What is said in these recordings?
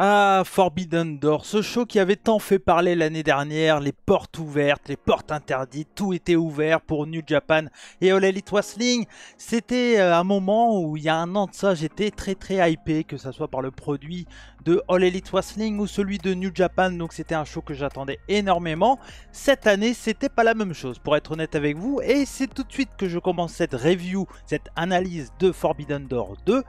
Ah, Forbidden Door, ce show qui avait tant fait parler l'année dernière, les portes ouvertes, les portes interdites, tout était ouvert pour New Japan et All Elite Wrestling. C'était un moment où il y a un an de ça, j'étais très hypé, que ce soit par le produit de All Elite Wrestling ou celui de New Japan, donc c'était un show que j'attendais énormément. Cette année, c'était pas la même chose, pour être honnête avec vous, et c'est tout de suite que je commence cette review, cette analyse de Forbidden Door 2.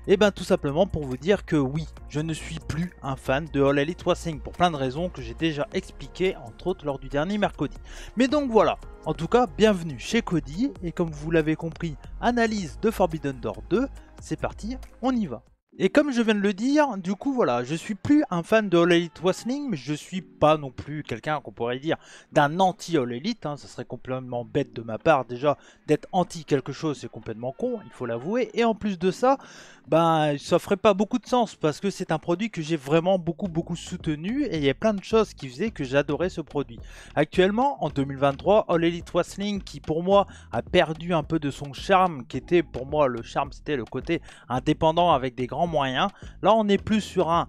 Et bien tout simplement pour vous dire que oui, je ne suis plus un fan de All Elite Wrestling pour plein de raisons que j'ai déjà expliquées, entre autres lors du dernier mercredi. Mais donc voilà, en tout cas, bienvenue chez Cody, et comme vous l'avez compris, analyse de Forbidden Door 2, c'est parti, on y va. Et comme je viens de le dire, du coup voilà, je suis plus un fan de All Elite Wrestling, mais je suis pas non plus quelqu'un qu'on pourrait dire d'un anti All Elite, ça serait complètement bête de ma part déjà d'être anti quelque chose, c'est complètement con, il faut l'avouer, et en plus de ça, ben ça ferait pas beaucoup de sens parce que c'est un produit que j'ai vraiment beaucoup soutenu et il y a plein de choses qui faisaient que j'adorais ce produit. Actuellement, en 2023, All Elite Wrestling qui pour moi a perdu un peu de son charme, qui était pour moi le charme, c'était le côté indépendant avec des grands moyens. Là, on est plus sur un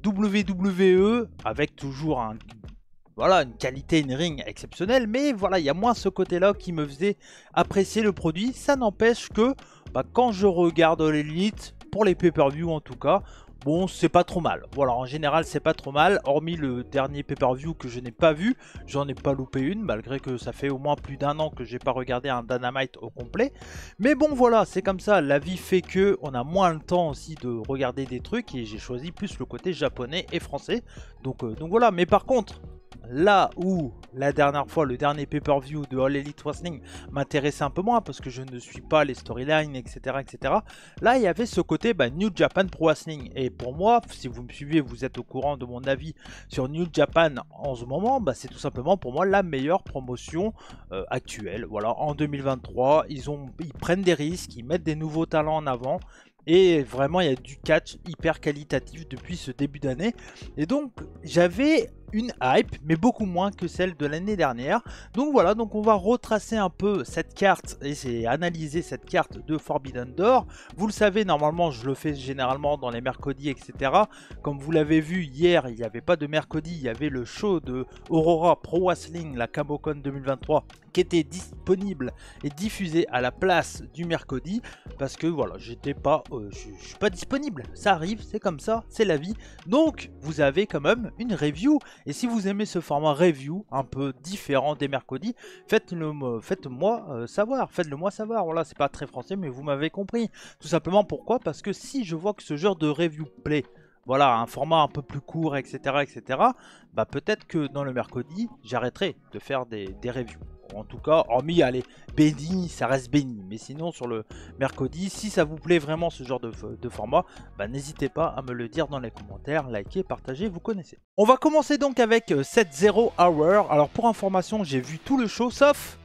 WWE avec toujours voilà, une qualité in-ring exceptionnelle, mais voilà, il y a moins ce côté-là qui me faisait apprécier le produit. Ça n'empêche que quand je regarde All Elite, pour les pay-per-view en tout cas, bon, c'est pas trop mal. Voilà, en général, c'est pas trop mal, hormis le dernier pay-per-view que je n'ai pas vu. J'en ai pas loupé une, malgré que ça fait au moins plus d'un an que j'ai pas regardé un Dynamite au complet. Mais bon, voilà, c'est comme ça. La vie fait que on a moins le temps aussi de regarder des trucs et j'ai choisi plus le côté japonais et français. Donc voilà, mais par contre, là où la dernière fois, le dernier pay-per-view de All Elite Wrestling m'intéressait un peu moins parce que je ne suis pas les storylines, etc. Là, il y avait ce côté New Japan Pro Wrestling. Et pour moi, si vous me suivez, vous êtes au courant de mon avis sur New Japan en ce moment, c'est tout simplement pour moi la meilleure promotion actuelle. Voilà, en 2023, ils prennent des risques, ils mettent des nouveaux talents en avant. Et vraiment, il y a du catch hyper qualitatif depuis ce début d'année. Et donc, j'avais une hype, mais beaucoup moins que celle de l'année dernière. Donc voilà, donc on va retracer un peu cette carte et c'est analyser cette carte de Forbidden Door. Vous le savez, normalement, je le fais généralement dans les mercredis, etc. Comme vous l'avez vu hier, il n'y avait pas de mercredi, il y avait le show de Aurora Pro Wrestling, la Kamocon 2023, qui était disponible et diffusé à la place du mercredi parce que voilà, j'étais pas, je suis pas disponible. Ça arrive, c'est comme ça, c'est la vie. Donc, vous avez quand même une review. Et si vous aimez ce format review, un peu différent des mercredis, faites-moi savoir. Faites-le moi savoir. Voilà, c'est pas très français, mais vous m'avez compris. Tout simplement pourquoi? Parce que si je vois que ce genre de review plaît, voilà, un format un peu plus court, etc. Peut-être que dans le mercredi, j'arrêterai de faire des reviews. En tout cas, hormis, allez, béni, ça reste béni. Mais sinon, sur le mercredi, si ça vous plaît vraiment ce genre de format, n'hésitez pas à me le dire dans les commentaires, likez, partagez, vous connaissez. On va commencer donc avec 7-0 Hour. Alors pour information, j'ai vu tout le show, sauf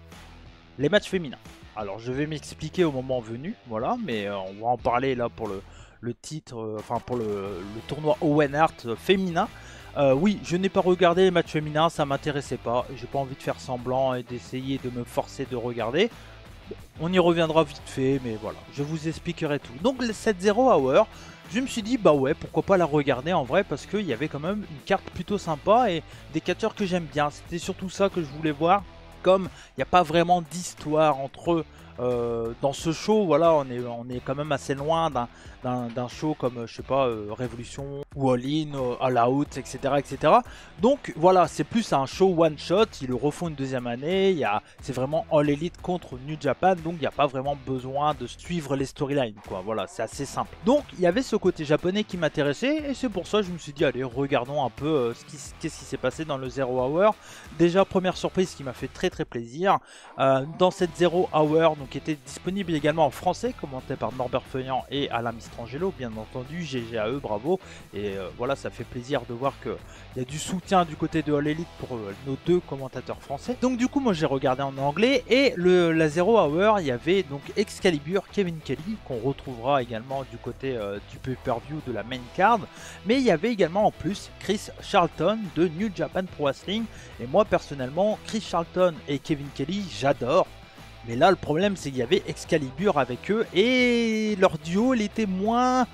les matchs féminins. Alors je vais m'expliquer au moment venu, voilà, mais on va en parler là pour le titre, enfin pour le tournoi Owen Hart féminin. Oui, je n'ai pas regardé les matchs féminins, ça m'intéressait pas. J'ai pas envie de faire semblant et d'essayer de me forcer de regarder. Bon, on y reviendra vite fait, mais voilà, je vous expliquerai tout. Donc le 7-0 Hour, je me suis dit bah ouais, pourquoi pas la regarder en vrai, parce qu'il y avait quand même une carte plutôt sympa et des catcheurs que j'aime bien. C'était surtout ça que je voulais voir. Comme il n'y a pas vraiment d'histoire entre eux dans ce show, voilà, on est quand même assez loin d'un show comme, je sais pas, Révolution ou All In, All Out, etc. Donc voilà, c'est plus un show one shot, ils le refont une deuxième année, c'est vraiment All Elite contre New Japan, donc il n'y a pas vraiment besoin de suivre les storylines, quoi, voilà, c'est assez simple. Donc il y avait ce côté japonais qui m'intéressait, et c'est pour ça que je me suis dit, allez, regardons un peu qu'est-ce qui s'est passé dans le Zero Hour. Déjà, première surprise qui m'a fait très plaisir, dans cette Zero Hour, donc qui était disponible également en français, commenté par Norbert Feuillant et Alain Mistrangelo, bien entendu, GGAE, bravo, et voilà, ça fait plaisir de voir qu'il y a du soutien du côté de All Elite pour nos deux commentateurs français. Donc du coup, moi j'ai regardé en anglais, et la Zero Hour, il y avait donc Excalibur, Kevin Kelly, qu'on retrouvera également du côté du pay-per-view de la main card, mais il y avait également en plus Chris Charlton de New Japan Pro Wrestling, et moi personnellement, Chris Charlton et Kevin Kelly, j'adore. Mais là, le problème, c'est qu'il y avait Excalibur avec eux et leur duo, il était moins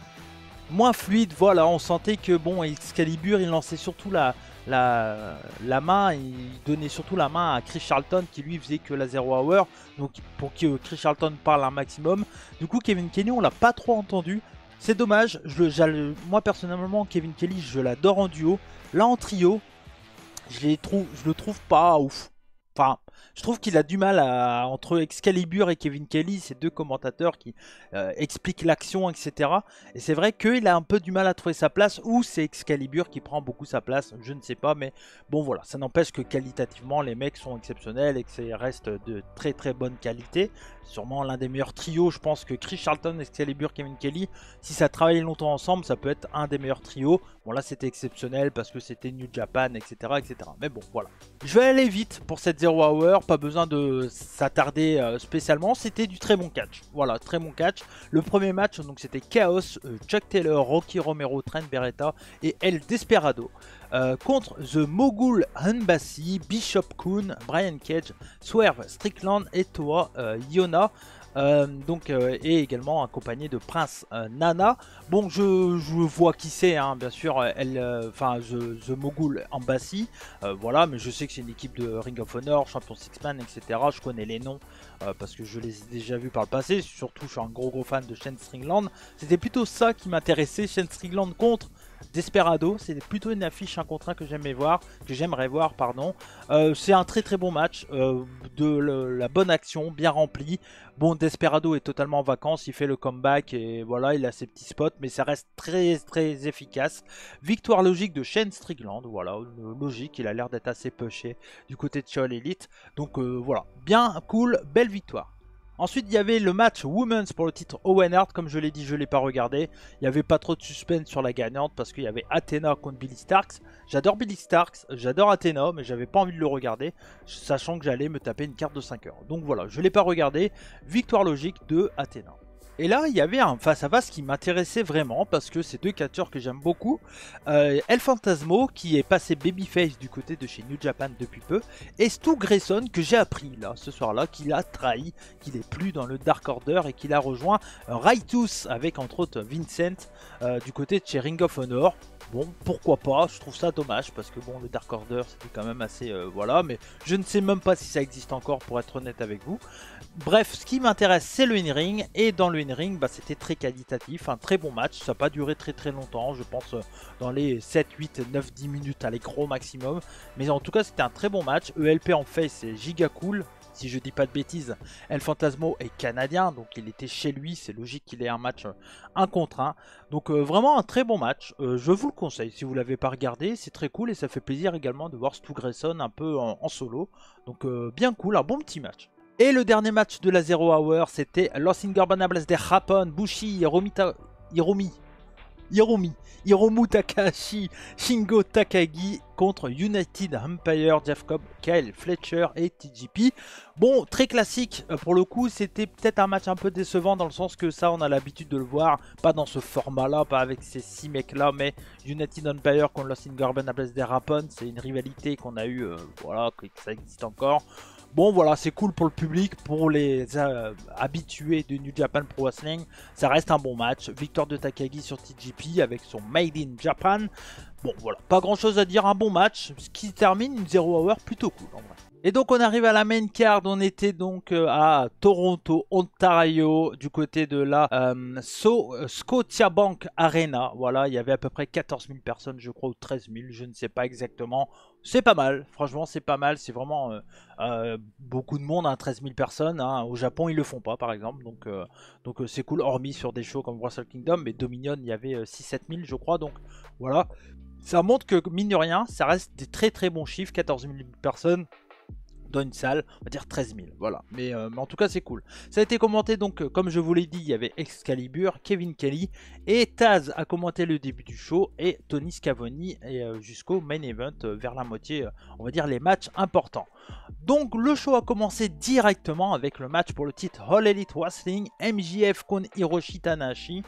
moins fluide. Voilà, on sentait que bon, Excalibur, il lançait surtout la main, il donnait surtout la main à Chris Charlton qui lui faisait que la 0 hour, donc pour que Chris Charlton parle un maximum. Du coup, Kevin Kelly, on l'a pas trop entendu. C'est dommage. Moi personnellement, Kevin Kelly, je l'adore en duo. Là en trio, je le trouve pas ouf. Enfin, je trouve qu'il a du mal entre Excalibur et Kevin Kelly, ces deux commentateurs qui expliquent l'action, etc. Et c'est vrai qu'il a un peu du mal à trouver sa place, ou c'est Excalibur qui prend beaucoup sa place, je ne sais pas. Mais bon voilà, ça n'empêche que qualitativement les mecs sont exceptionnels et que ça reste de très très bonne qualité. Sûrement l'un des meilleurs trios, je pense que Chris Charlton, Excalibur, Kevin Kelly, si ça travaille longtemps ensemble, ça peut être un des meilleurs trios. Bon là c'était exceptionnel parce que c'était New Japan, etc., etc. Mais bon voilà. Je vais aller vite pour cette 0 hour, pas besoin de s'attarder spécialement, c'était du très bon catch. Voilà, très bon catch. Le premier match, donc c'était Chaos, Chuck Taylor, Rocky Romero, Trent Beretta et El Desperado. Contre The Mogul Embassy, Bishop Kuhn, Brian Cage, Swerve Strickland et Toa Iona. Et également accompagné de Prince Nana. Bon, je vois qui c'est, hein, bien sûr, The Mogul Embassy, voilà, mais je sais que c'est une équipe de Ring of Honor, Champion Six-Man, etc. Je connais les noms parce que je les ai déjà vus par le passé. Surtout, je suis un gros fan de Shane Strickland. C'était plutôt ça qui m'intéressait, Shane Strickland contre Desperado. C'est plutôt une affiche, un contre un que j'aimerais voir, pardon. C'est un très très bon match, la bonne action, bien rempli. Bon, Desperado est totalement en vacances, il fait le comeback et voilà, il a ses petits spots, mais ça reste très très efficace. Victoire logique de Shane Strickland, voilà, logique, il a l'air d'être assez pushé du côté de All Elite. Donc voilà, bien cool, belle victoire. Ensuite, il y avait le match Women's pour le titre Owen Hart. Comme je l'ai dit, je ne l'ai pas regardé. Il n'y avait pas trop de suspense sur la gagnante parce qu'il y avait Athena contre Billy Starks. J'adore Billy Starks, j'adore Athena, mais j'avais pas envie de le regarder, sachant que j'allais me taper une carte de 5 heures. Donc voilà, je ne l'ai pas regardé. Victoire logique de Athena. Et là, il y avait un face-à-face qui m'intéressait vraiment parce que c'est deux catcheurs que j'aime beaucoup. El Phantasmo qui est passé babyface du côté de chez New Japan depuis peu. Et Stu Grayson que j'ai appris là, ce soir-là, qu'il a trahi, qu'il est plus dans le Dark Order et qu'il a rejoint Raitus avec entre autres Vincent du côté de chez Ring of Honor. Bon, pourquoi pas, je trouve ça dommage parce que bon, le Dark Order c'était quand même assez voilà, mais je ne sais même pas si ça existe encore pour être honnête avec vous. Bref, ce qui m'intéresse c'est le in-ring, et dans le in-ring bah, c'était très qualitatif, un très bon match, ça n'a pas duré très très longtemps, je pense dans les 7, 8, 9, 10 minutes à l'écran maximum, mais en tout cas c'était un très bon match. ELP en face c'est giga cool. Si je dis pas de bêtises, El Phantasmo est canadien, donc il était chez lui, c'est logique qu'il ait un match 1 contre 1. Donc vraiment un très bon match, je vous le conseille si vous ne l'avez pas regardé, c'est très cool et ça fait plaisir également de voir Stu Grayson un peu en solo. Donc bien cool, un bon petit match. Et le dernier match de la 0 hour, c'était Los Ingobernables de Japón, Bushi, Hiromu Takahashi, Shingo Takagi contre United Empire, Jeff Cobb, Kyle Fletcher et TJP. Bon, très classique pour le coup, c'était peut-être un match un peu décevant dans le sens que ça on a l'habitude de le voir, pas dans ce format là, pas avec ces 6 mecs là, mais United Empire contre Los Ingobernables de Japón, c'est une rivalité qu'on a eu, voilà, que ça existe encore. Bon voilà, c'est cool pour le public, pour les habitués de New Japan Pro Wrestling, ça reste un bon match. Victoire de Takagi sur TJP avec son Made in Japan. Bon voilà, pas grand chose à dire, un bon match, ce qui termine une 0 hour plutôt cool en vrai. Et donc on arrive à la main card, on était donc à Toronto, Ontario, du côté de la Scotiabank Arena. Voilà, il y avait à peu près 14 000 personnes je crois, ou 13 000, je ne sais pas exactement. C'est pas mal, franchement c'est pas mal, c'est vraiment beaucoup de monde, hein, 13 000 personnes. Hein. Au Japon ils le font pas par exemple, donc c'est cool, hormis sur des shows comme Wrestle Kingdom, mais Dominion il y avait 6-7 000 je crois, donc voilà. Ça montre que mine de rien, ça reste des très très bons chiffres, 14 000 personnes. Dans une salle, on va dire 13 000, voilà, mais en tout cas c'est cool. Ça a été commenté donc, comme je vous l'ai dit, il y avait Excalibur, Kevin Kelly, et Taz a commenté le début du show, et Tony Schiavone jusqu'au main event, vers la moitié, on va dire les matchs importants. Donc le show a commencé directement avec le match pour le titre All Elite Wrestling, MJF contre Hiroshi Tanahashi.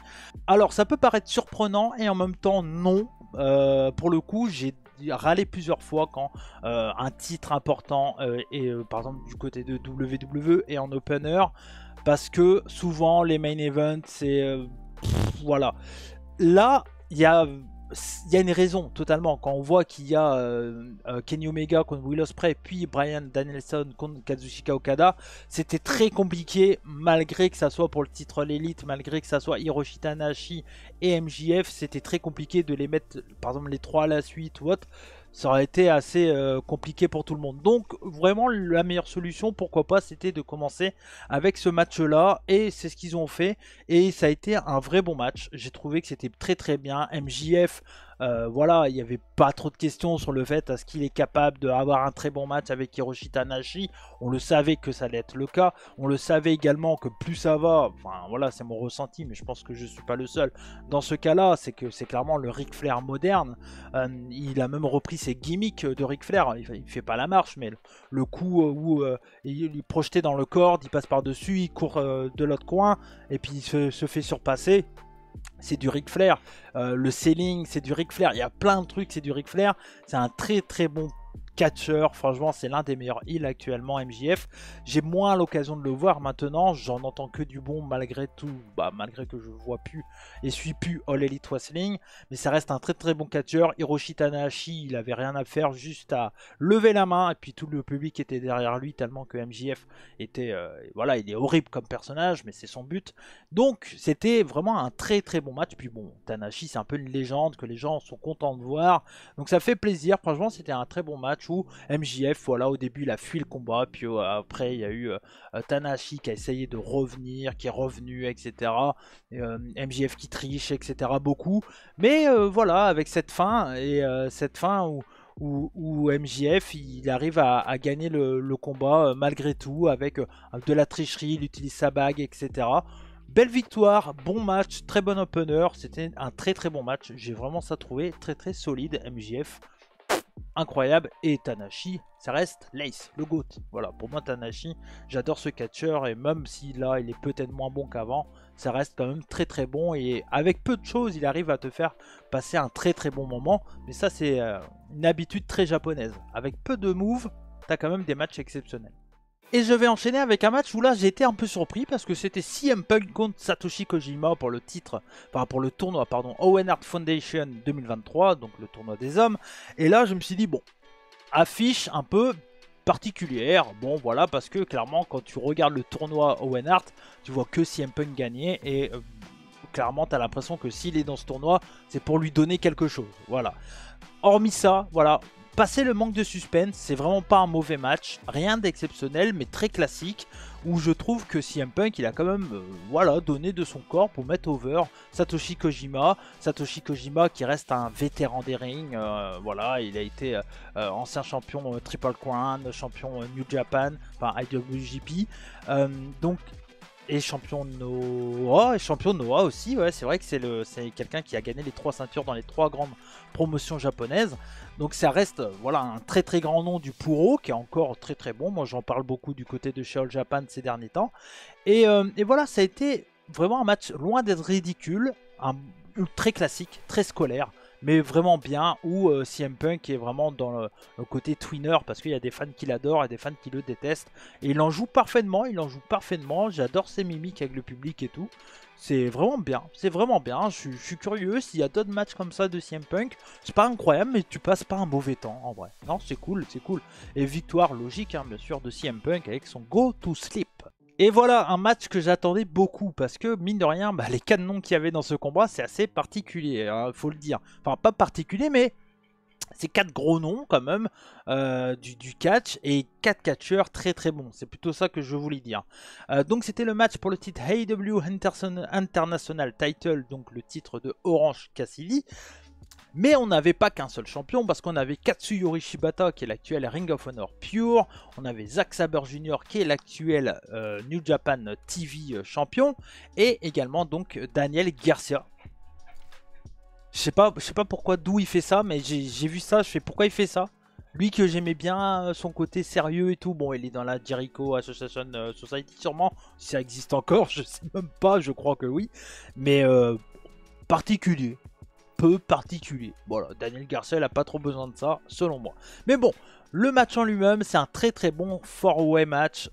Alors ça peut paraître surprenant, et en même temps non, pour le coup j'ai râlé plusieurs fois quand un titre important est par exemple du côté de WWE et en opener, parce que souvent les main events c'est voilà, là, il y a une raison totalement. Quand on voit qu'il y a Kenny Omega contre Will Ospreay, puis Bryan Danielson contre Kazuchika Okada, c'était très compliqué, malgré que ça soit pour le titre l'élite, malgré que ça soit Hiroshi Tanahashi et MJF, c'était très compliqué de les mettre, par exemple les trois à la suite ou autre. Ça aurait été assez compliqué pour tout le monde. Donc vraiment la meilleure solution, pourquoi pas, c'était de commencer avec ce match-là. Et c'est ce qu'ils ont fait. Et ça a été un vrai bon match. J'ai trouvé que c'était très très bien. MJF, voilà, il n'y avait pas trop de questions sur le fait est-ce qu'il est capable d'avoir un très bon match avec Hiroshi Tanahashi. On le savait que ça allait être le cas. On le savait également que plus ça va, enfin voilà, c'est mon ressenti, mais je pense que je ne suis pas le seul. Dans ce cas-là, c'est que c'est clairement le Ric Flair moderne. Il a même repris ses gimmicks de Ric Flair. Il fait pas la marche, mais le coup où il est projeté dans le corps, il passe par-dessus, il court de l'autre coin, et puis il se fait surpasser. C'est du Ric Flair. Le selling, c'est du Ric Flair. Il y a plein de trucs, c'est du Ric Flair. C'est un très très bon catcheur. Franchement, c'est l'un des meilleurs heels actuellement, MJF. J'ai moins l'occasion de le voir maintenant. J'en entends que du bon malgré tout. Malgré que je vois plus et suis plus All Elite Wrestling. Mais ça reste un très très bon catcheur. Hiroshi Tanahashi, il avait rien à faire, juste à lever la main. Et puis tout le public était derrière lui tellement que MJF était... voilà, il est horrible comme personnage, mais c'est son but. Donc c'était vraiment un très très bon match. Puis bon, Tanahashi, c'est un peu une légende que les gens sont contents de voir. Donc ça fait plaisir. Franchement, c'était un très bon match où MJF, voilà, au début, il a fui le combat. Puis après, il y a eu Tanahashi qui a essayé de revenir, qui est revenu, etc. MJF qui triche, etc. Beaucoup. Mais voilà, avec cette fin, et cette fin où MJF il arrive à gagner le combat malgré tout, avec de la tricherie, il utilise sa bague, etc. Belle victoire, bon match, très bon opener, c'était un très très bon match, j'ai vraiment ça trouvé très très solide. MJF, incroyable, et Tanahashi, ça reste l'Ace, le GOAT. Voilà, pour moi Tanahashi, j'adore ce catcheur, et même si là il est peut-être moins bon qu'avant, ça reste quand même très très bon, et avec peu de choses, il arrive à te faire passer un très très bon moment. Mais ça c'est une habitude très japonaise, avec peu de moves, t'as quand même des matchs exceptionnels. Et je vais enchaîner avec un match où là j'ai été un peu surpris parce que c'était CM Punk contre Satoshi Kojima pour le titre, enfin pour le tournoi, pardon, Owen Hart Foundation 2023, donc le tournoi des hommes. Et là je me suis dit, bon, affiche un peu particulière, bon voilà, parce que clairement quand tu regardes le tournoi Owen Hart, tu vois que CM Punk gagner et clairement tu as l'impression que s'il est dans ce tournoi, c'est pour lui donner quelque chose, voilà. Hormis ça, voilà. Passer le manque de suspense, c'est vraiment pas un mauvais match, rien d'exceptionnel mais très classique, où je trouve que CM Punk il a quand même voilà, donné de son corps pour mettre over Satoshi Kojima. Satoshi Kojima qui reste un vétéran des rings, voilà, il a été ancien champion Triple Crown, champion New Japan, enfin IWGP, donc... Et champion Noah, aussi, ouais, c'est vrai que c'est quelqu'un qui a gagné les 3 ceintures dans les 3 grandes promotions japonaises. Donc ça reste voilà, un très très grand nom du Puro qui est encore très très bon. Moi j'en parle beaucoup du côté de All Japan ces derniers temps. Et voilà, ça a été vraiment un match loin d'être ridicule, très classique, très scolaire, mais vraiment bien, où CM Punk est vraiment dans le côté twinner, parce qu'il y a des fans qui l'adorent et des fans qui le détestent, et il en joue parfaitement, j'adore ses mimiques avec le public et tout, c'est vraiment bien, je suis curieux s'il y a d'autres matchs comme ça de CM Punk, c'est pas incroyable, mais tu passes pas un mauvais temps en vrai, non c'est cool, et victoire logique hein, bien sûr de CM Punk avec son Go to Sleep. Et voilà, un match que j'attendais beaucoup, parce que, mine de rien, les canons qu'il y avait dans ce combat, c'est assez particulier, hein, faut le dire. Enfin, pas particulier, mais c'est 4 gros noms, quand même, du catch, et 4 catcheurs très très bons. C'est plutôt ça que je voulais dire. Donc, c'était le match pour le titre AEW International Title, donc le titre de Orange Cassidy. Mais on n'avait pas qu'un seul champion, parce qu'on avait Katsuyori Shibata qui est l'actuel Ring of Honor Pure, on avait Zack Sabre Jr. qui est l'actuel New Japan TV champion, et également donc Daniel Garcia. Je sais pas pourquoi, d'où il fait ça, mais j'ai vu ça, je fais pourquoi il fait ça. Lui que j'aimais bien, son côté sérieux et tout, bon il est dans la Jericho Association Society sûrement, si ça existe encore, je sais même pas, je crois que oui, mais particulier. Particulier. Voilà, Daniel Garcia n'a pas trop besoin de ça, selon moi. Mais bon, le match en lui-même, c'est un très très bon 4-way match.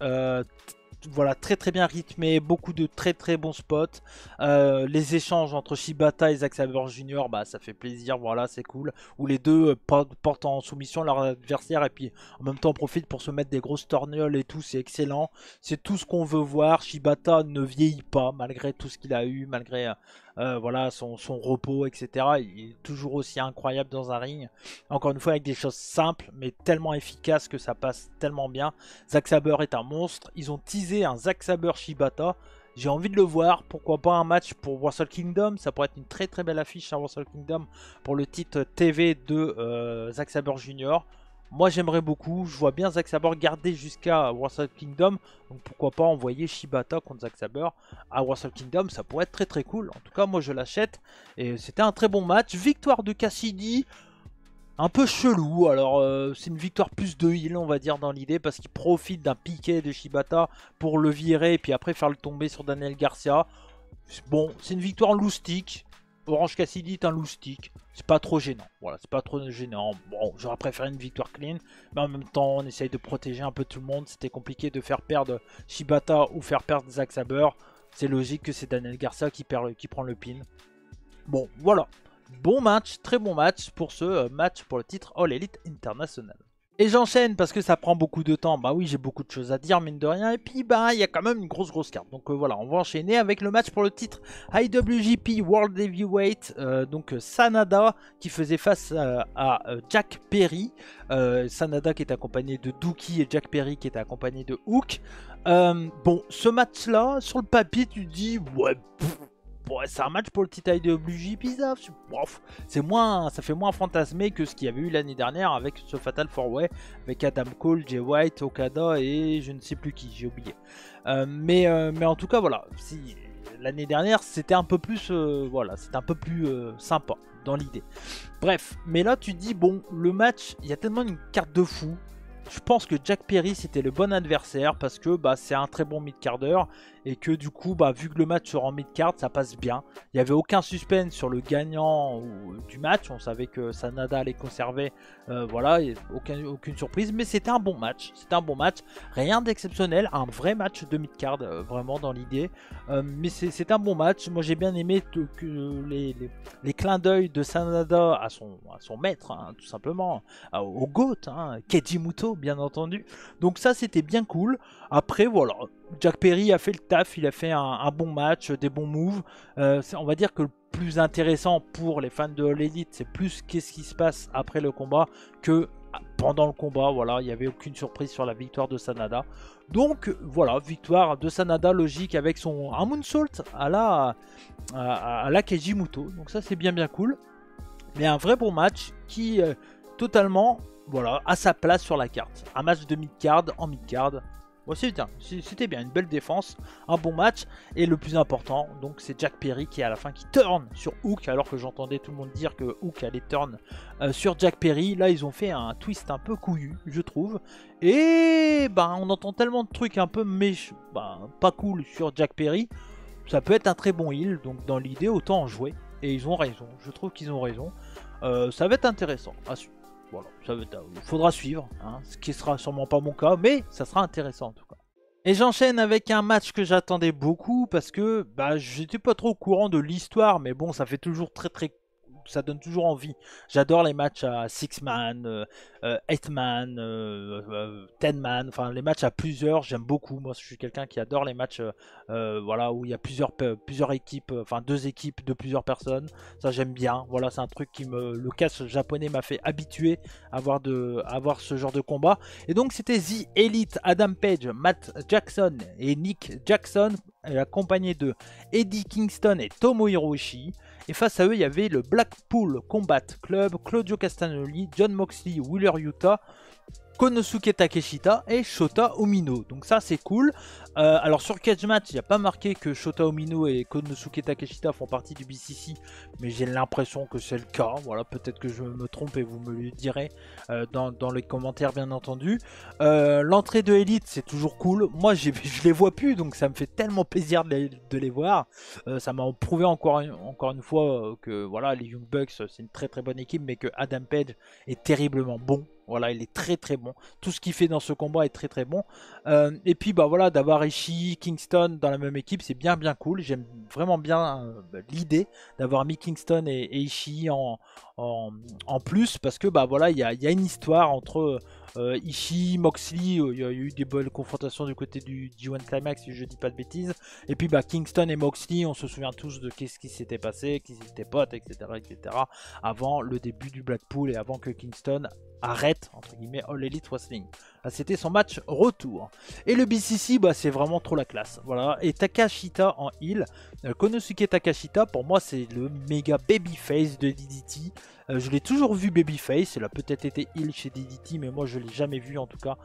voilà, très très bien rythmé, beaucoup de très très bons spots. Les échanges entre Shibata et Zack Sabre Jr., bah ça fait plaisir, voilà, c'est cool. Où les deux portent en soumission leur adversaire et puis en même temps on profite pour se mettre des grosses torgnoles et tout, c'est excellent. C'est tout ce qu'on veut voir. Shibata ne vieillit pas malgré tout ce qu'il a eu, malgré voilà, son repos, etc. Il est toujours aussi incroyable dans un ring. Encore une fois avec des choses simples mais tellement efficaces que ça passe tellement bien. Zack Sabre est un monstre. Ils ont teasé un Zack Sabre Shibata. J'ai envie de le voir. Pourquoi pas un match pour Wrestle Kingdom. Ça pourrait être une très très belle affiche à Wrestle Kingdom pour le titre TV de Zack Sabre Jr. Moi j'aimerais beaucoup. Je vois bien Zack Sabre garder jusqu'à Wrestle Kingdom. Donc pourquoi pas envoyer Shibata contre Zack Sabre à Wrestle Kingdom. Ça pourrait être très très cool. En tout cas moi je l'achète. Et c'était un très bon match. Victoire de Cassidy. Un peu chelou, alors c'est une victoire plus de heal on va dire dans l'idée parce qu'il profite d'un piqué de Shibata pour le virer et puis après faire le tomber sur Daniel Garcia. Bon, c'est une victoire loustique. Orange Cassidy est un loustique. C'est pas trop gênant. Voilà, c'est pas trop gênant. Bon, j'aurais préféré une victoire clean. Mais en même temps, on essaye de protéger un peu tout le monde. C'était compliqué de faire perdre Shibata ou faire perdre Zack Sabre. C'est logique que c'est Daniel Garcia qui prend le pin. Bon, voilà. Bon match, très bon match pour ce match pour le titre All Elite International. Et j'enchaîne parce que ça prend beaucoup de temps. Bah oui, j'ai beaucoup de choses à dire, mine de rien. Et puis, bah, il y a quand même une grosse carte. Donc voilà, on va enchaîner avec le match pour le titre IWGP World Heavyweight. Donc Sanada qui faisait face à Jack Perry. Sanada qui est accompagné de Dookie et Jack Perry qui est accompagné de Hook. Bon, ce match-là, sur le papier, tu dis, ouais, bon, c'est un match pour le titre IWGP, c'est moins, ça fait moins fantasmé que ce qu'il y avait eu l'année dernière avec ce Fatal 4-Way, avec Adam Cole, Jay White, Okada et je ne sais plus qui, j'ai oublié. Mais en tout cas, voilà, si, l'année dernière c'était un peu plus, voilà, c'était un peu plus sympa dans l'idée. Bref, mais là tu dis, bon, le match, il y a tellement une carte de fou. Je pense que Jack Perry c'était le bon adversaire parce que bah, c'est un très bon mid-carder et que du coup bah, vu que le match sera en mid-card ça passe bien. Il n'y avait aucun suspense sur le gagnant du match, on savait que Sanada allait conserver, voilà, aucune surprise, mais c'était un bon match, rien d'exceptionnel, un vrai match de mid-card vraiment dans l'idée, mais c'est un bon match. Moi j'ai bien aimé que les clins d'œil de Sanada à son maître, hein, tout simplement, au GOAT, hein, Keiji Muto bien entendu, donc ça c'était bien cool. Après voilà, Jack Perry a fait le taf, il a fait un bon match, des bons moves. On va dire que le plus intéressant pour les fans de All Elite, c'est plus qu'est-ce qui se passe après le combat que pendant le combat. Voilà, il n'y avait aucune surprise sur la victoire de Sanada. Donc voilà, victoire de Sanada logique avec un moonsault à la Keiji Muto. Donc ça c'est bien cool. Mais un vrai bon match qui totalement voilà, à sa place sur la carte. Un match de mid-card en mid-card. Bon, c'était bien, une belle défense, un bon match. Et le plus important, donc c'est Jack Perry qui à la fin qui turn sur Hook. Alors que j'entendais tout le monde dire que Hook allait turn sur Jack Perry. Là ils ont fait un twist un peu couillu, je trouve. Et ben on entend tellement de trucs un peu pas cool sur Jack Perry. Ça peut être un très bon heal, donc dans l'idée autant en jouer. Et ils ont raison, je trouve qu'ils ont raison. Ça va être intéressant à suivre. Voilà, faudra suivre, hein, ce qui sera sûrement pas mon cas, mais ça sera intéressant en tout cas. Et j'enchaîne avec un match que j'attendais beaucoup parce que bah, j'étais pas trop au courant de l'histoire, mais bon, ça fait toujours ça donne toujours envie. J'adore les matchs à 6-man, 8-man, 10-man, enfin les matchs à plusieurs, j'aime beaucoup. Moi je suis quelqu'un qui adore les matchs voilà, où il y a plusieurs équipes, enfin 2 équipes de plusieurs personnes. Ça j'aime bien, voilà, c'est un truc qui le catch japonais m'a fait habituer à avoir ce genre de combat. Et donc c'était The Elite, Adam Page, Matt Jackson et Nick Jackson, accompagnés de Eddie Kingston et Tomohiro Ishii. Et face à eux, il y avait le Blackpool Combat Club, Claudio Castagnoli, John Moxley, Wheeler Yuta, Konosuke Takeshita et Shota Umino. Donc ça c'est cool. Alors sur Cage Match, il n'y a pas marqué que Shota Umino et Konosuke Takeshita font partie du BCC, mais j'ai l'impression que c'est le cas. Voilà, peut-être que je me trompe et vous me le direz dans les commentaires bien entendu. L'entrée de Elite c'est toujours cool. Moi je les vois plus, donc ça me fait tellement plaisir de les voir. Ça m'a prouvé encore une fois que voilà, les Young Bucks c'est une très bonne équipe, mais que Adam Page est terriblement bon. Voilà, il est très très bon. Tout ce qu'il fait dans ce combat est très très bon. Et puis bah voilà, d'avoir Ishii, Kingston dans la même équipe, c'est bien cool. J'aime vraiment bien l'idée d'avoir mis Kingston et Ishii en plus, parce que bah voilà, il y a une histoire entre Ishii, Moxley. Il y a eu des bonnes confrontations du côté du G1 Climax, si je dis pas de bêtises. Et puis bah Kingston et Moxley, on se souvient tous de qu'est-ce qui s'était passé, qu'ils étaient potes, etc., avant le début du Blackpool et avant que Kingston arrête entre guillemets All Elite Wrestling. Là, c'était son match retour. Et le BCC, bah, c'est vraiment trop la classe. Voilà. Et Takashita en heel. Konosuke Takashita, pour moi, c'est le méga babyface de DDT. Je l'ai toujours vu babyface. Il a peut-être été heel chez DDT, mais moi, je l'ai jamais vu en tout cas.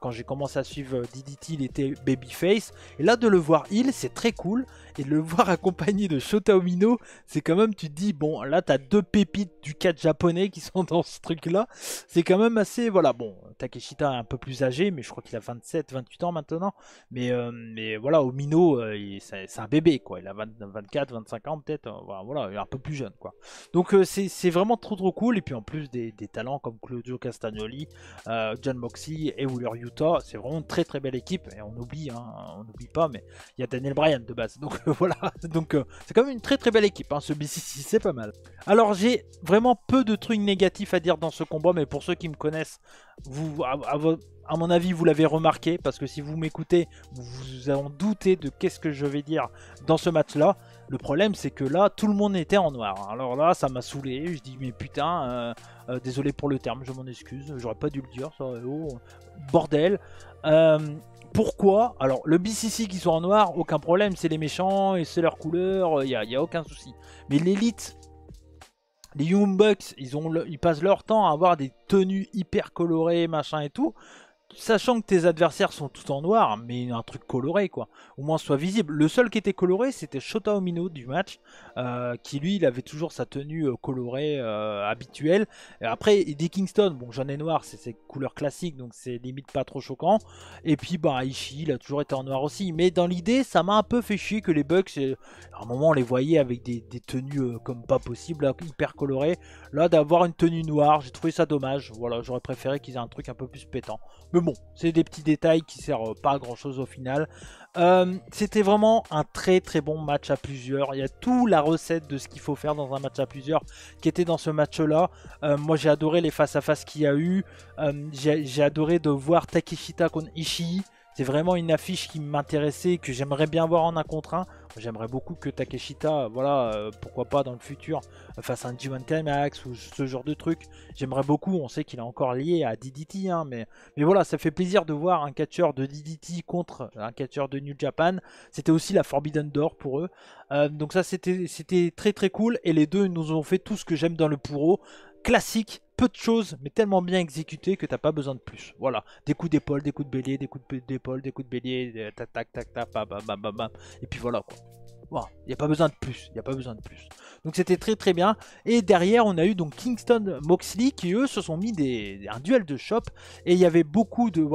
Quand j'ai commencé à suivre DDT, il était babyface. Et là, de le voir heel, c'est très cool. Et de le voir accompagné de Shota Umino, c'est quand même, tu te dis, bon, là, t'as deux pépites du catch japonais qui sont dans ce truc-là. C'est quand même assez, voilà, bon, Takeshita est un peu plus âgé, mais je crois qu'il a 27-28 ans maintenant. Mais voilà, Umino, c'est un bébé, quoi. Il a 24-25 ans peut-être, voilà, il est un peu plus jeune, quoi. Donc c'est vraiment trop cool. Et puis en plus des talents comme Claudio Castagnoli, John Moxley et Wheeler Yuta, c'est vraiment une très belle équipe. Et on oublie pas, mais il y a Daniel Bryan de base. Donc voilà, donc c'est quand même une très belle équipe, hein, ce BCC, c'est pas mal. Alors j'ai vraiment peu de trucs négatifs à dire dans ce combat, mais pour ceux qui me connaissent, vous, à mon avis, vous l'avez remarqué, parce que si vous m'écoutez, vous en doutez de qu'est-ce que je vais dire dans ce match-là. Le problème, c'est que là, tout le monde était en noir. Alors là, ça m'a saoulé. Je dis, mais putain, désolé pour le terme, je m'en excuse. J'aurais pas dû le dire, ça. Oh, bordel. Pourquoi? Alors, le BCC qui sont en noir, aucun problème. C'est les méchants et c'est leur couleur. Il n'y a aucun souci. Mais l'élite, les Young Bucks, ils passent leur temps à avoir des tenues hyper colorées, machin et tout. Sachant que tes adversaires sont tous en noir, mais un truc coloré, quoi. Au moins soit visible. Le seul qui était coloré, c'était Shota Umino du match, qui lui, il avait toujours sa tenue colorée habituelle. Et après, Eddie Kingston, bon, jaune et noir, c'est ses couleurs classiques, donc c'est limite pas trop choquant. Et puis, bah, Ishii, il a toujours été en noir aussi. Mais dans l'idée, ça m'a un peu fait chier que les Bucks, à un moment, on les voyait avec des tenues comme pas possible, là, hyper colorées. Là, d'avoir une tenue noire, j'ai trouvé ça dommage. Voilà, j'aurais préféré qu'ils aient un truc un peu plus pétant. Mais bon, c'est des petits détails qui servent pas à grand chose au final. C'était vraiment un très bon match à plusieurs. Il y a toute la recette de ce qu'il faut faire dans un match à plusieurs qui était dans ce match-là. Moi, j'ai adoré les face-à-face qu'il y a eu. J'ai adoré de voir Takeshita contre Ishii. C'est vraiment une affiche qui m'intéressait et que j'aimerais bien voir en 1 contre 1. J'aimerais beaucoup que Takeshita, voilà, pourquoi pas dans le futur, fasse un G1 Climax ou ce genre de truc. J'aimerais beaucoup, on sait qu'il est encore lié à DDT, hein, mais voilà, ça fait plaisir de voir un catcheur de DDT contre un catcheur de New Japan. C'était aussi la Forbidden Door pour eux. Donc ça, c'était très cool. Et les deux nous ont fait tout ce que j'aime dans le Puro. Classique, peu de choses, mais tellement bien exécuté que t'as pas besoin de plus. Voilà, des coups d'épaule, des coups de bélier, des coups d'épaule, des coups de bélier, tac, bam, bam, bam. Et puis voilà, quoi. Voilà, il n'y a pas besoin de plus, il n'y a pas besoin de plus. Donc c'était très bien. Et derrière, on a eu donc Kingston Moxley qui eux se sont mis un duel de shop. Et il y avait beaucoup de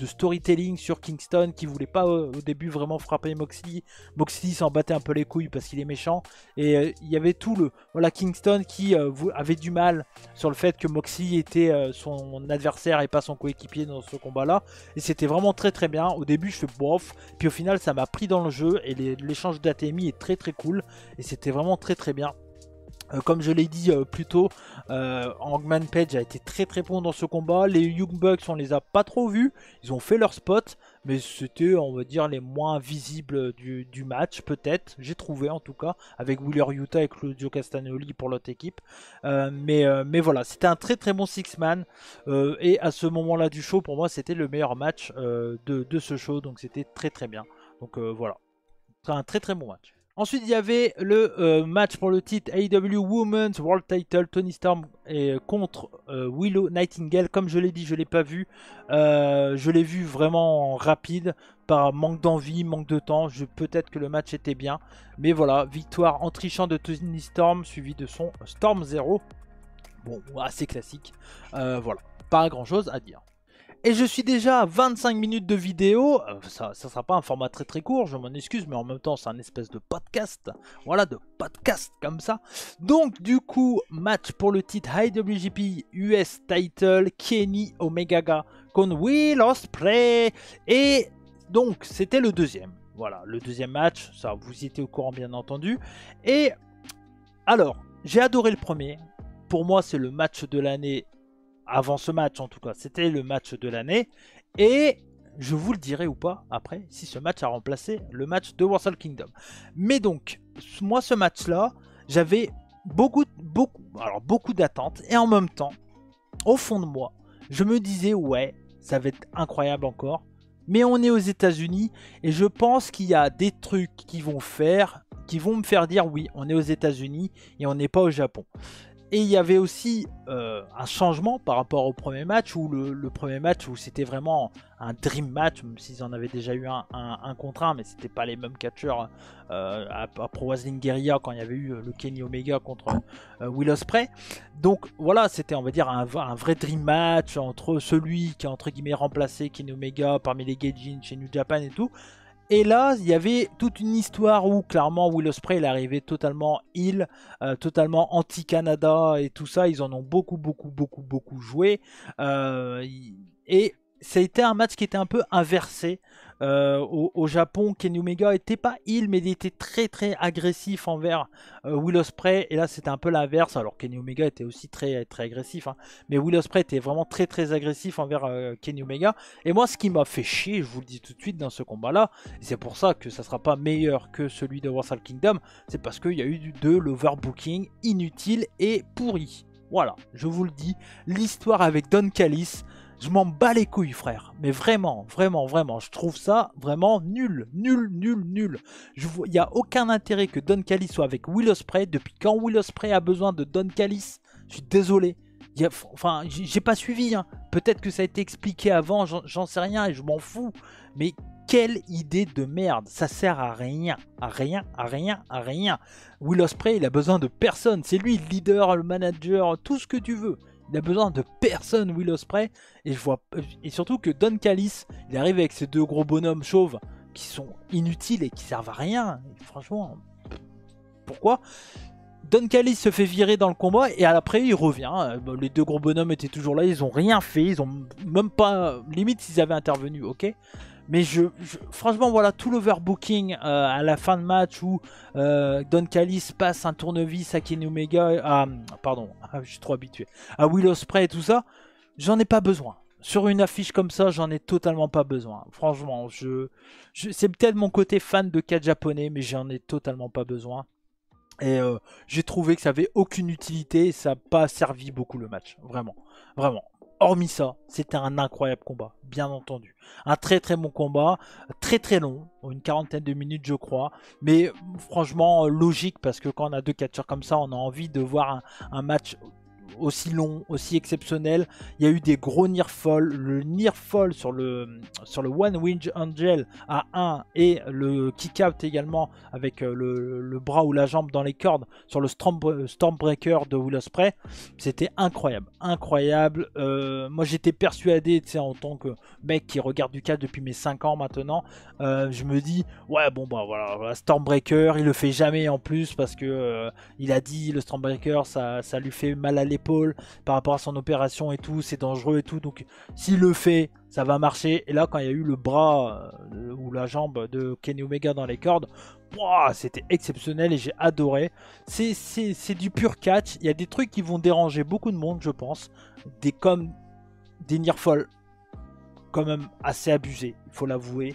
storytelling sur Kingston qui voulait pas au début vraiment frapper Moxley. Moxley s'en battait un peu les couilles parce qu'il est méchant. Et il y avait tout Kingston qui avait du mal sur le fait que Moxley était son adversaire et pas son coéquipier dans ce combat-là. Et c'était vraiment très bien. Au début, je fais bof. Puis au final, ça m'a pris dans le jeu. Et l'échange d'ATMI est très cool. Et c'était vraiment très bien. Comme je l'ai dit plus tôt, Hangman Page a été très bon dans ce combat. Les Young Bucks, on les a pas trop vus. Ils ont fait leur spot, mais c'était, on va dire, les moins visibles du match, peut-être. J'ai trouvé en tout cas, avec Wheeler Yuta et Claudio Castagnoli pour l'autre équipe. Mais voilà, c'était un très bon six-man. Et à ce moment-là du show, pour moi, c'était le meilleur match de ce show. Donc c'était très bien. Donc voilà, c'est un très bon match. Ensuite, il y avait le match pour le titre AEW Women's World Title, Toni Storm contre Willow Nightingale. Comme je l'ai dit, je ne l'ai pas vu. Je l'ai vu vraiment rapide, par manque d'envie, manque de temps. Peut-être que le match était bien. Mais voilà, victoire en trichant de Toni Storm, suivi de son Storm Zero. Bon, assez classique. Voilà, pas grand chose à dire. Et je suis déjà à 25 minutes de vidéo. Ça sera pas un format très très court, je m'en excuse, mais en même temps c'est un espèce de podcast. Voilà, de podcast comme ça. Donc du coup, match pour le titre IWGP US Title, Kenny Omega contre Will Ospreay. Et donc c'était le deuxième. Voilà, le deuxième match, ça vous y étiez au courant bien entendu. Et alors, j'ai adoré le premier. Pour moi, c'est le match de l'année. Avant ce match, en tout cas, c'était le match de l'année. Et je vous le dirai ou pas après, si ce match a remplacé le match de Wrestle Kingdom. Mais donc, moi, ce match-là, j'avais beaucoup d'attentes. Et en même temps, au fond de moi, je me disais, ouais, ça va être incroyable encore. Mais on est aux États-Unis et je pense qu'il y a des trucs qui vont me faire dire oui, on est aux États-Unis et on n'est pas au Japon. Et il y avait aussi un changement par rapport au premier match, où le premier match où c'était vraiment un dream match, même s'ils en avaient déjà eu un contre un, mais c'était pas les mêmes catcheurs à Pro Wrestling Guerrilla quand il y avait eu le Kenny Omega contre Will Ospreay. Donc voilà, c'était on va dire un vrai dream match entre celui qui a entre guillemets remplacé Kenny Omega parmi les Gaijin chez New Japan et tout. Et là, il y avait toute une histoire où clairement Will Ospreay il arrivait totalement heel, totalement anti-Canada et tout ça. Ils en ont beaucoup joué. Et ça a été un match qui était un peu inversé. Au Japon, Kenny Omega était pas heel, mais il était très agressif envers Will Ospreay. Et là, c'était un peu l'inverse. Alors Kenny Omega était aussi très agressif, hein, mais Will Ospreay était vraiment très agressif envers Kenny Omega. Et moi, ce qui m'a fait chier, je vous le dis tout de suite dans ce combat-là, et c'est pour ça que ça sera pas meilleur que celui de Wrestle Kingdom, c'est parce qu'il y a eu de l'overbooking inutile et pourri. Voilà, je vous le dis, l'histoire avec Don Callis. Je m'en bats les couilles, frère. Mais vraiment. Je trouve ça vraiment nul. Il n'y a aucun intérêt que Don Callis soit avec Will Ospreay. Depuis quand Will Ospreay a besoin de Don Callis? Je suis désolé. Enfin, j'ai pas suivi. Hein. Peut-être que ça a été expliqué avant, j'en sais rien et je m'en fous. Mais quelle idée de merde. Ça sert à rien. À rien. Will Ospreay, il a besoin de personne. C'est lui le leader, le manager, tout ce que tu veux. Il a besoin de personne, Will Ospreay. Et surtout que Don Callis, il arrive avec ces deux gros bonhommes chauves qui sont inutiles et qui servent à rien. Et franchement, pourquoi? Don Callis se fait virer dans le combat et après il revient. Les deux gros bonhommes étaient toujours là, ils ont rien fait, ils ont même pas... Limite s'ils avaient intervenu, ok? Mais franchement, voilà, tout l'overbooking à la fin de match où Don Callis passe un tournevis à Kenny Omega, je suis trop habitué, à Will Ospreay et tout ça, j'en ai pas besoin. Sur une affiche comme ça, j'en ai totalement pas besoin. Franchement, c'est peut-être mon côté fan de catch japonais, mais j'en ai totalement pas besoin. Et j'ai trouvé que ça avait aucune utilité et ça n'a pas servi beaucoup le match. Vraiment. Hormis ça, c'était un incroyable combat, bien entendu. Un très bon combat, très long, une quarantaine de minutes je crois. Mais franchement logique parce que quand on a deux catcheurs comme ça, on a envie de voir un match aussi long, aussi exceptionnel. Il y a eu des gros near fall, le near fall sur le One Winged Angel à 1 et le kick out également avec le bras ou la jambe dans les cordes sur le Stormbreaker de Will Ospreay. C'était incroyable. Moi j'étais persuadé, tu sais, en tant que mec qui regarde du catch depuis mes 5 ans maintenant, je me dis ouais bon bah voilà, Stormbreaker il le fait jamais en plus parce que il a dit le Stormbreaker ça lui fait mal à l'épaule par rapport à son opération et tout, c'est dangereux et tout, donc s'il le fait ça va marcher. Et là quand il y a eu le bras ou la jambe de Kenny Omega dans les cordes, c'était exceptionnel et j'ai adoré. C'est du pur catch. Il y a des trucs qui vont déranger beaucoup de monde je pense, comme des near fall quand même assez abusés, il faut l'avouer.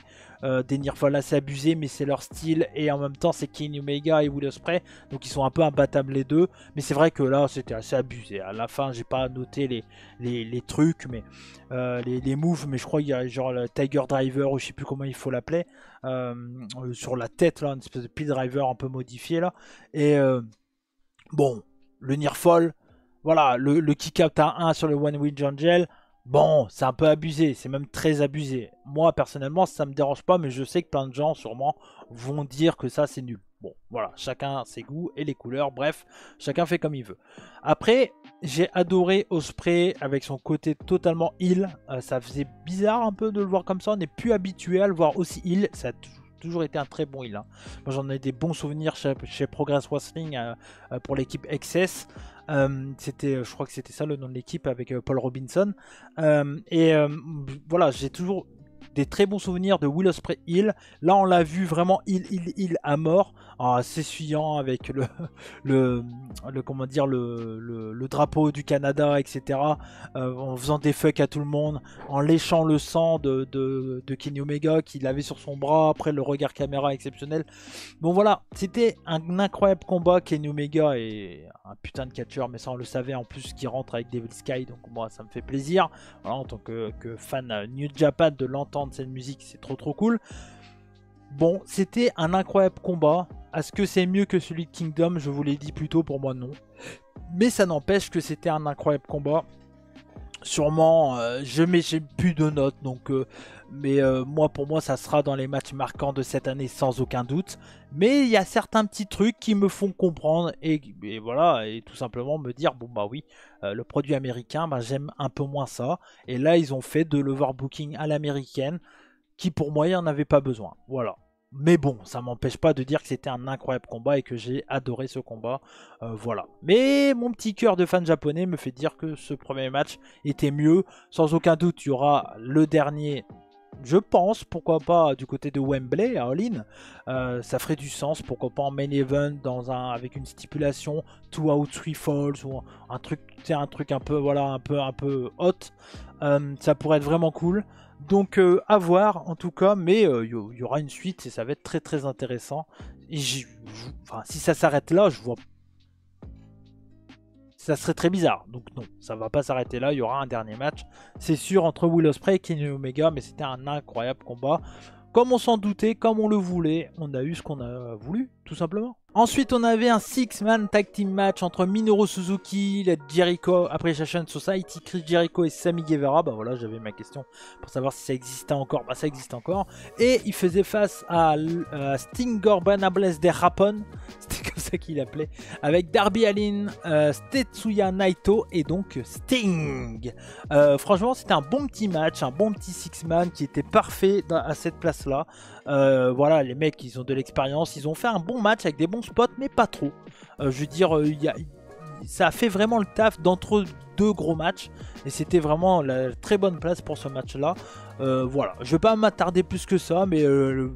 Des near fall assez abusés, mais c'est leur style et en même temps c'est Kenny Omega et Will Ospreay, donc ils sont un peu imbattables les deux. Mais c'est vrai que là c'était assez abusé. À la fin j'ai pas noté les trucs, mais les moves, mais je crois qu'il y a genre le Tiger Driver ou je sais plus comment il faut l'appeler sur la tête là, une espèce de pile driver un peu modifié là. Et bon, le near fall, voilà, le kick out à 1 sur le One Winged Angel. Bon, c'est un peu abusé, c'est même très abusé. Moi, personnellement, ça me dérange pas, mais je sais que plein de gens, sûrement, vont dire que ça, c'est nul. Bon, voilà, chacun ses goûts et les couleurs, bref, chacun fait comme il veut. Après, j'ai adoré Ospreay avec son côté totalement heal. Ça faisait bizarre un peu de le voir comme ça, on n'est plus habitué à le voir aussi heal. Ça a toujours été un très bon heal. Hein. Moi j'en ai des bons souvenirs chez Progress Wrestling pour l'équipe XS. Je crois que c'était ça le nom de l'équipe avec Paul Robinson. Voilà, j'ai toujours des très bons souvenirs de Will Ospreay heal. Là, on l'a vu vraiment heal à mort, en s'essuyant avec comment dire, le drapeau du Canada, etc. En faisant des fucks à tout le monde, en léchant le sang de Kenny Omega qu'il avait sur son bras, après le regard caméra exceptionnel. Bon voilà, c'était un incroyable combat. Kenny Omega est un putain de catcheur, mais ça on le savait, en plus qui rentre avec Devil Sky, donc moi ça me fait plaisir. Voilà, en tant que fan New Japan, de l'entendre cette musique, c'est trop cool. Bon, c'était un incroyable combat. Est-ce que c'est mieux que celui de Kingdom? Je vous l'ai dit plus tôt, pour moi non. Mais ça n'empêche que c'était un incroyable combat. Sûrement, j'ai plus de notes, donc pour moi ça sera dans les matchs marquants de cette année sans aucun doute. Mais il y a certains petits trucs qui me font comprendre et voilà, et tout simplement me dire bon bah oui, le produit américain, bah, j'aime un peu moins ça. Et là ils ont fait de l'overbooking à l'américaine qui pour moi il n'y en avait pas besoin. Voilà. Mais bon, ça m'empêche pas de dire que c'était un incroyable combat et que j'ai adoré ce combat. Voilà. Mais mon petit cœur de fan japonais me fait dire que ce premier match était mieux. Sans aucun doute, il y aura le dernier, je pense, pourquoi pas du côté de Wembley, à All-In. Ça ferait du sens, pourquoi pas en main event avec une stipulation 2 out 3 falls ou un truc un peu, voilà, un peu hot. Ça pourrait être vraiment cool. Donc à voir en tout cas, mais il y aura une suite et ça va être très intéressant. Et si ça s'arrête là, je vois, ça serait très bizarre. Donc non, ça va pas s'arrêter là, il y aura un dernier match, c'est sûr, entre Will Ospreay et Kenny Omega, mais c'était un incroyable combat. Comme on s'en doutait, comme on le voulait, on a eu ce qu'on a voulu, tout simplement. Ensuite, on avait un 6-man tag team match entre Minoru Suzuki, la Jericho Appreciation Society, Chris Jericho et Sammy Guevara. Bah voilà, j'avais ma question pour savoir si ça existait encore. Bah ça existe encore. Et il faisait face à Sting Gorbanables de Japon, c'était comme ça qu'il l'appelait, avec Darby Allin, Tetsuya Naito et donc Sting. Franchement, c'était un bon petit match, un bon petit 6-man qui était parfait à cette place-là. Voilà, les mecs, ils ont de l'expérience, ils ont fait un bon match avec des bons spots, mais pas trop. Je veux dire, ça a fait vraiment le taf d'entre deux gros matchs, et c'était vraiment la très bonne place pour ce match-là. Voilà, je vais pas m'attarder plus que ça, mais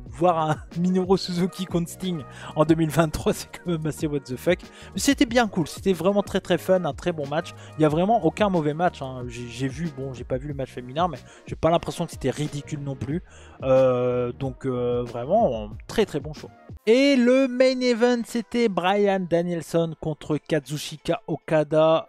voir un Minoru Suzuki contre Sting en 2023, c'est quand même assez what the fuck. Mais c'était bien cool, c'était vraiment très fun, un très bon match. Il y a vraiment aucun mauvais match. Hein. J'ai vu, bon, j'ai pas vu le match féminin, mais j'ai pas l'impression que c'était ridicule non plus. Donc vraiment, très bon show. Et le main event, c'était Bryan Danielson contre Kazuchika Okada.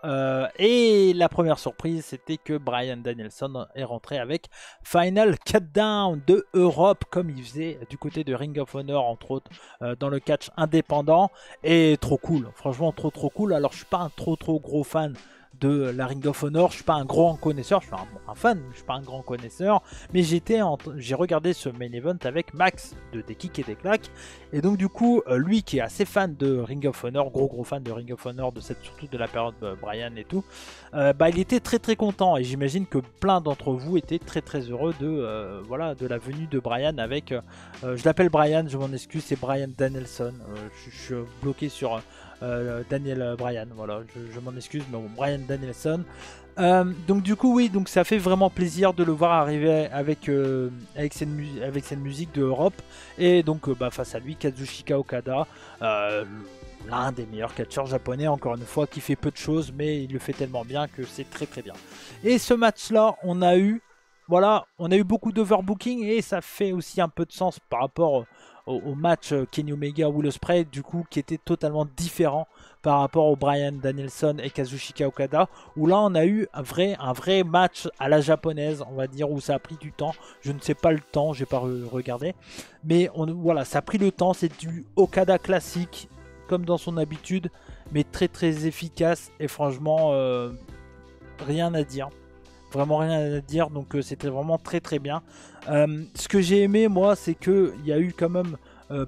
Et la première surprise, c'était que Bryan Danielson est rentré avec Final Countdown de Europe, comme il faisait du côté de Ring of Honor, entre autres, dans le catch indépendant. Et trop cool, franchement trop cool. Alors je suis pas un trop gros fan de la Ring of Honor, je suis pas un grand connaisseur, je suis un fan, je suis pas un grand connaisseur, mais j'ai regardé ce main event avec Max de Des Kicks et des Claques, et donc du coup, lui qui est assez fan de Ring of Honor, gros fan de Ring of Honor, surtout de la période Bryan et tout, bah il était très content, et j'imagine que plein d'entre vous étaient très heureux voilà, de la venue de Bryan avec, je l'appelle Bryan, je m'en excuse, c'est Bryan Danielson, je suis bloqué sur Daniel Bryan, voilà, je m'en excuse, mais bon, Bryan Danielson. Donc du coup oui, donc ça fait vraiment plaisir de le voir arriver avec cette musique de Europe, et donc face à lui Kazuchika Okada, l'un des meilleurs catcheurs japonais, encore une fois, qui fait peu de choses, mais il le fait tellement bien que c'est très bien. Et ce match là, on a eu beaucoup d'overbooking, et ça fait aussi un peu de sens par rapport au match Kenny Omega Will Ospreay, du coup, qui était totalement différent par rapport au Bryan Danielson et Kazuchika Okada, où là on a eu un vrai match à la japonaise, on va dire, où ça a pris du temps. Je ne sais pas le temps, j'ai pas regardé, mais voilà, ça a pris le temps. C'est du Okada classique comme dans son habitude, mais très efficace, et franchement rien à dire. Vraiment rien à dire, donc c'était vraiment très bien. Ce que j'ai aimé moi, c'est qu'il y a eu quand même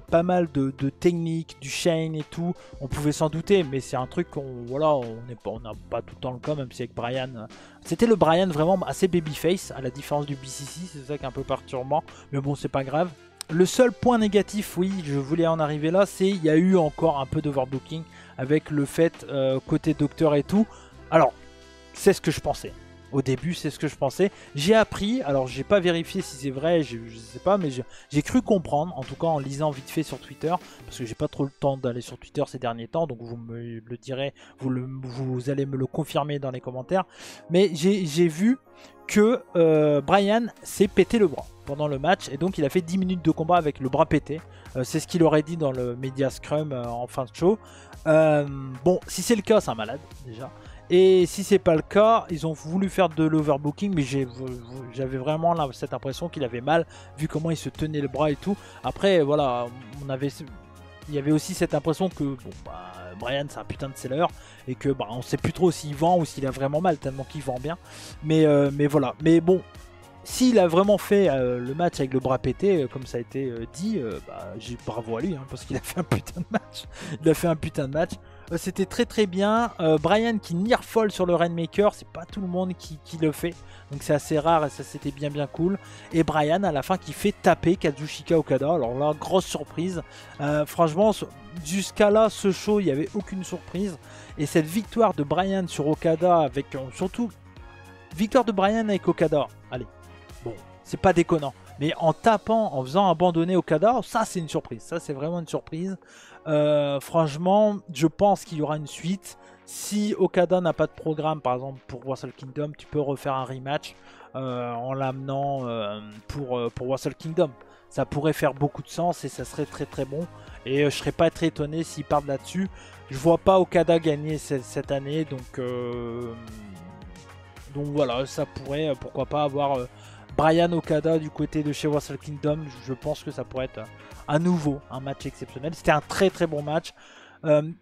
pas mal de techniques, du chain et tout, on pouvait s'en douter, mais c'est un truc qu'on voilà, on n'a pas tout le temps le cas, même si avec Bryan, c'était le Bryan vraiment assez babyface, à la différence du BCC, c'est ça qui est un peu perturbant, mais bon c'est pas grave. Le seul point négatif, oui, je voulais en arriver là, c'est il y a eu encore un peu d'overbooking avec le fait côté docteur et tout. Alors, c'est ce que je pensais. Au début, c'est ce que je pensais. J'ai appris, alors j'ai pas vérifié si c'est vrai, je sais pas, mais j'ai cru comprendre, en tout cas en lisant vite fait sur Twitter, parce que j'ai pas trop le temps d'aller sur Twitter ces derniers temps, donc vous me le direz, vous allez me le confirmer dans les commentaires. Mais j'ai vu que Bryan s'est pété le bras pendant le match, et donc il a fait 10 minutes de combat avec le bras pété. C'est ce qu'il aurait dit dans le Media Scrum en fin de show. Bon, si c'est le cas, c'est un malade déjà. Et si c'est pas le cas, ils ont voulu faire de l'overbooking, mais j'avais vraiment cette impression qu'il avait mal, vu comment il se tenait le bras et tout. Après, voilà, il y avait aussi cette impression que bon, bah, Bryan c'est un putain de seller, et que bah, on sait plus trop s'il vend ou s'il a vraiment mal, tellement qu'il vend bien. Mais voilà, mais bon, s'il a vraiment fait le match avec le bras pété, comme ça a été dit, bah, bravo à lui, hein, parce qu'il a fait un putain de match. Il a fait un putain de match. C'était très très bien. Bryan qui nearfall sur le Rainmaker, c'est pas tout le monde qui le fait. Donc c'est assez rare et ça c'était bien cool. Et Bryan à la fin qui fait taper Kazuchika Okada. Alors là, grosse surprise. Franchement, jusqu'à là, ce show, il n'y avait aucune surprise. Et cette victoire de Bryan sur Okada, avec surtout victoire de Bryan avec Okada. Allez, bon, c'est pas déconnant. Mais en tapant, en faisant abandonner Okada, ça c'est une surprise. Ça c'est vraiment une surprise. Franchement, je pense qu'il y aura une suite. Si Okada n'a pas de programme, par exemple pour Wrestle Kingdom, tu peux refaire un rematch en l'amenant pour Wrestle Kingdom. Ça pourrait faire beaucoup de sens et ça serait très bon. Et je serais pas très étonné s'ils partent là-dessus. Je vois pas Okada gagner cette année, donc voilà, ça pourrait, pourquoi pas avoir Bryan Okada du côté de chez Wrestle Kingdom. Je pense que ça pourrait être à nouveau un match exceptionnel. C'était un très bon match.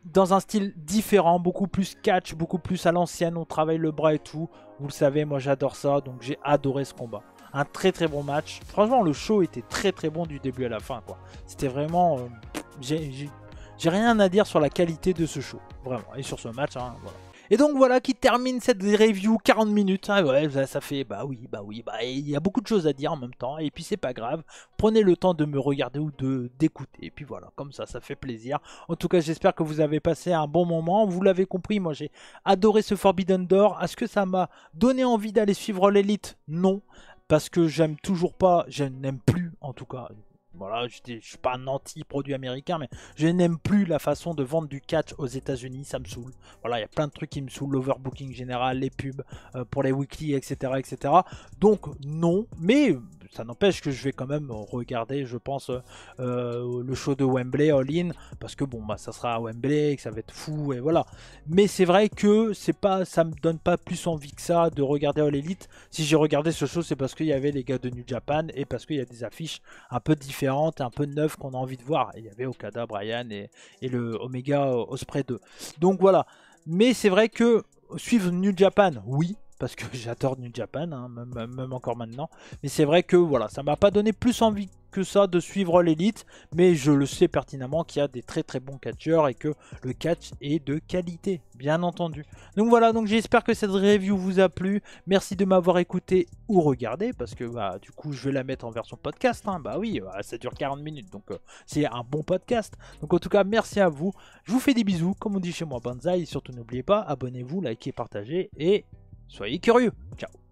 Dans un style différent, beaucoup plus catch, beaucoup plus à l'ancienne, on travaille le bras et tout. Vous le savez, moi j'adore ça, donc j'ai adoré ce combat. Un très bon match. Franchement, le show était très bon du début à la fin, quoi. C'était vraiment... j'ai rien à dire sur la qualité de ce show, vraiment. Et sur ce match, hein, voilà. Et donc voilà qui termine cette review 40 minutes. Ah ouais, ça fait bah oui, il y a beaucoup de choses à dire en même temps. Et puis c'est pas grave. Prenez le temps de me regarder ou d'écouter. Et puis voilà, comme ça fait plaisir. En tout cas, j'espère que vous avez passé un bon moment. Vous l'avez compris, moi j'ai adoré ce Forbidden Door. Est-ce que ça m'a donné envie d'aller suivre l'élite? Non. Parce que j'aime toujours pas, je n'aime plus en tout cas. Voilà, je suis pas un anti-produit américain, mais je n'aime plus la façon de vendre du catch aux États-Unis, ça me saoule. Voilà, il y a plein de trucs qui me saoulent, l'overbooking général, les pubs pour les weekly, etc. Donc non, mais ça n'empêche que je vais quand même regarder, je pense, le show de Wembley All-In, parce que bon, bah ça sera à Wembley, que ça va être fou, et voilà. Mais c'est vrai que ça me donne pas plus envie que ça de regarder All Elite. Si j'ai regardé ce show, c'est parce qu'il y avait les gars de New Japan et parce qu'il y a des affiches un peu différentes, un peu neuves qu'on a envie de voir. Et il y avait Okada, Bryan et le Omega Ospreay 2. Donc voilà. Mais c'est vrai que suivre New Japan, oui, parce que j'adore New Japan, hein, même encore maintenant. Mais c'est vrai que voilà, ça m'a pas donné plus envie que ça de suivre l'élite, mais je le sais pertinemment qu'il y a des très bons catcheurs et que le catch est de qualité, bien entendu. Donc voilà, donc j'espère que cette review vous a plu. Merci de m'avoir écouté ou regardé, parce que bah, du coup je vais la mettre en version podcast, hein. Bah oui, ça dure 40 minutes, donc c'est un bon podcast. Donc en tout cas, merci à vous. Je vous fais des bisous, comme on dit chez moi, Banzai. Et surtout n'oubliez pas, abonnez-vous, likez, partagez et soyez curieux. Ciao.